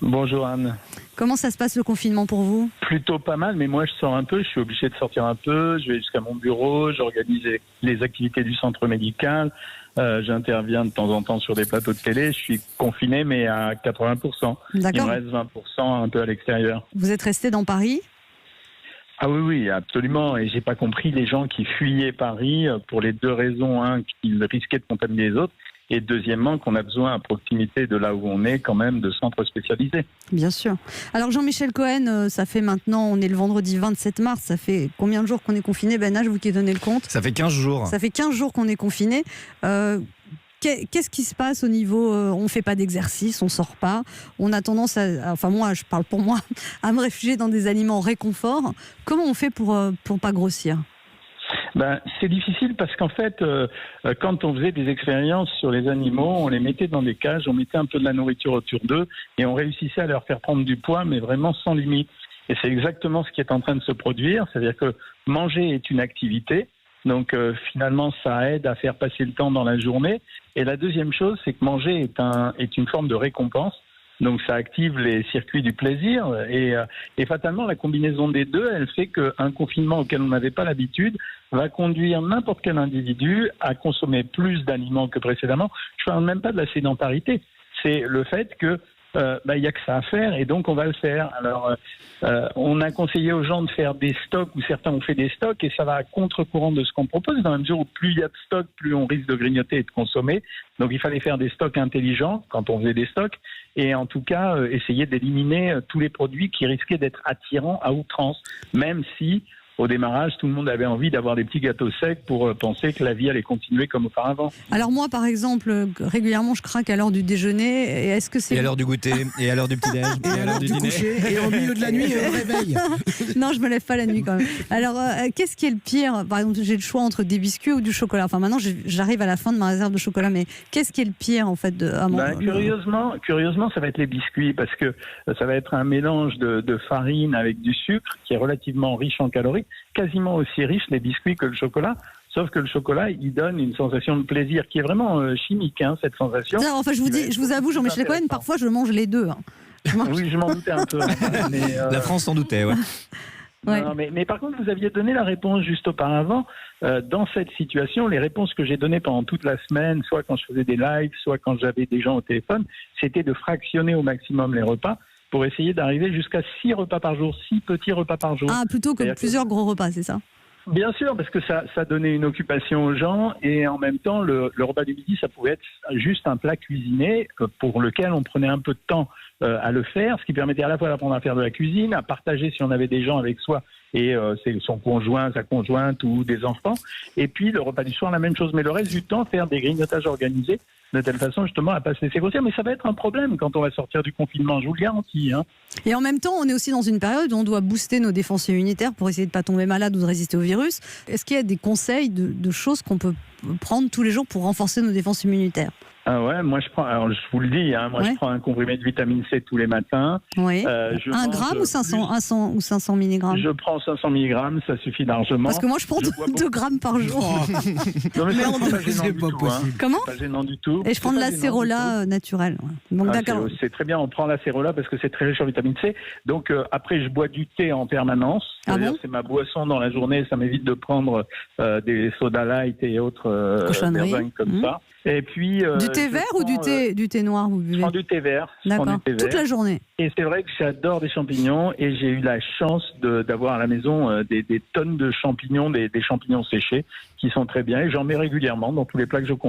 Bonjour Anne. Comment ça se passe le confinement pour vous? Plutôt pas mal, mais moi je sors un peu, je suis obligé de sortir un peu, je vais jusqu'à mon bureau, j'organise les activités du centre médical, j'interviens de temps en temps sur des plateaux de télé, je suis confiné mais à 80%. D'accord. Il me reste 20% un peu à l'extérieur. Vous êtes resté dans Paris? Ah oui, absolument, et j'ai pas compris les gens qui fuyaient Paris pour les deux raisons, qu'ils risquaient de contaminer les autres, et deuxièmement, qu'on a besoin à proximité de là où on est quand même de centres spécialisés. Bien sûr. Alors Jean-Michel Cohen, ça fait maintenant, on est le vendredi 27 mars, ça fait combien de jours qu'on est confiné? Ben Nage, vous qui donnez le compte. Ça fait 15 jours. Ça fait 15 jours qu'on est confiné. Qu'est-ce qui se passe au niveau on ne fait pas d'exercice, on ne sort pas, on a tendance enfin moi je parle pour moi, à me réfugier dans des aliments réconfort. Comment on fait pour pas grossir? C'est difficile parce qu'en fait, quand on faisait des expériences sur les animaux, on les mettait dans des cages, on mettait un peu de la nourriture autour d'eux et on réussissait à leur faire prendre du poids, mais vraiment sans limite. Et c'est exactement ce qui est en train de se produire, c'est-à-dire que manger est une activité, donc finalement ça aide à faire passer le temps dans la journée. Et la deuxième chose, c'est que manger est une forme de récompense. Donc ça active les circuits du plaisir et fatalement la combinaison des deux, elle fait qu'un confinement auquel on n'avait pas l'habitude va conduire n'importe quel individu à consommer plus d'aliments que précédemment. Je ne parle même pas de la sédentarité, c'est le fait que y a que ça à faire et donc on va le faire. Alors on a conseillé aux gens de faire des stocks ou certains ont fait des stocks et ça va à contre-courant de ce qu'on propose dans la mesure où plus il y a de stocks, plus on risque de grignoter et de consommer. Donc il fallait faire des stocks intelligents quand on faisait des stocks et en tout cas essayer d'éliminer tous les produits qui risquaient d'être attirants à outrance, même si au démarrage, tout le monde avait envie d'avoir des petits gâteaux secs pour penser que la vie allait continuer comme auparavant. Alors moi, par exemple, régulièrement, je craque à l'heure du déjeuner. Et est-ce que c'est... Et à l'heure du goûter, et à l'heure du petit-déj, et à l'heure du dîner. Coucher, et au milieu de la nuit, au réveil. Non, je me lève pas la nuit quand même. Alors, qu'est-ce qui est le pire? Par exemple, j'ai le choix entre des biscuits ou du chocolat. Enfin, maintenant, j'arrive à la fin de ma réserve de chocolat, mais qu'est-ce qui est le pire, en fait, à manger? Curieusement, ça va être les biscuits, parce que ça va être un mélange de farine avec du sucre, qui est relativement riche en calories, quasiment aussi riche les biscuits que le chocolat, sauf que le chocolat, il donne une sensation de plaisir qui est vraiment chimique, cette sensation. Non, enfin, je vous avoue, Jean-Michel Cohen, parfois je mange les deux. Oui, je m'en doutais un peu. Mais, La France s'en doutait, ouais. Ouais. Non, mais par contre, vous aviez donné la réponse juste auparavant. Dans cette situation, les réponses que j'ai données pendant toute la semaine, soit quand je faisais des lives, soit quand j'avais des gens au téléphone, c'était de fractionner au maximum les repas pour essayer d'arriver jusqu'à 6 repas par jour, 6 petits repas par jour. Ah, plutôt que plusieurs gros repas, c'est ça? Bien sûr, parce que ça donnait une occupation aux gens et en même temps, le repas du midi, ça pouvait être juste un plat cuisiné pour lequel on prenait un peu de temps à le faire, ce qui permettait à la fois d'apprendre à faire de la cuisine, à partager si on avait des gens avec soi et c'est son conjoint, sa conjointe ou des enfants. Et puis le repas du soir, la même chose, mais le reste du temps, faire des grignotages organisés de telle façon justement à pas se laisser grossir. Mais ça va être un problème quand on va sortir du confinement, je vous le garantis. Et en même temps, on est aussi dans une période où on doit booster nos défenses immunitaires pour essayer de ne pas tomber malade ou de résister au virus. Est-ce qu'il y a des conseils de choses qu'on peut prendre tous les jours pour renforcer nos défenses immunitaires? Ah ouais, moi je vous le dis, je prends un comprimé de vitamine C tous les matins. Oui. 1 gramme ou 500 milligrammes? Je prends 500 milligrammes, ça suffit largement. Parce que moi je prends 2 grammes par jour. Non, mais c'est pas possible. Comment? Pas gênant du tout. Et je prends de l'acérola naturel. Ouais. Donc d'accord. C'est très bien, on prend l'acérola parce que c'est très riche en vitamine C. Donc après je bois du thé en permanence. Ah bon? C'est ma boisson dans la journée, ça m'évite de prendre des soda light et autres cochonneries comme ça. Et puis du thé vert ou du thé noir vous buvez? Je prends du thé vert. D'accord. Toute la journée. Et c'est vrai que j'adore des champignons et j'ai eu la chance d'avoir à la maison des tonnes de champignons, des champignons séchés qui sont très bien et j'en mets régulièrement dans tous les plats que je consomme.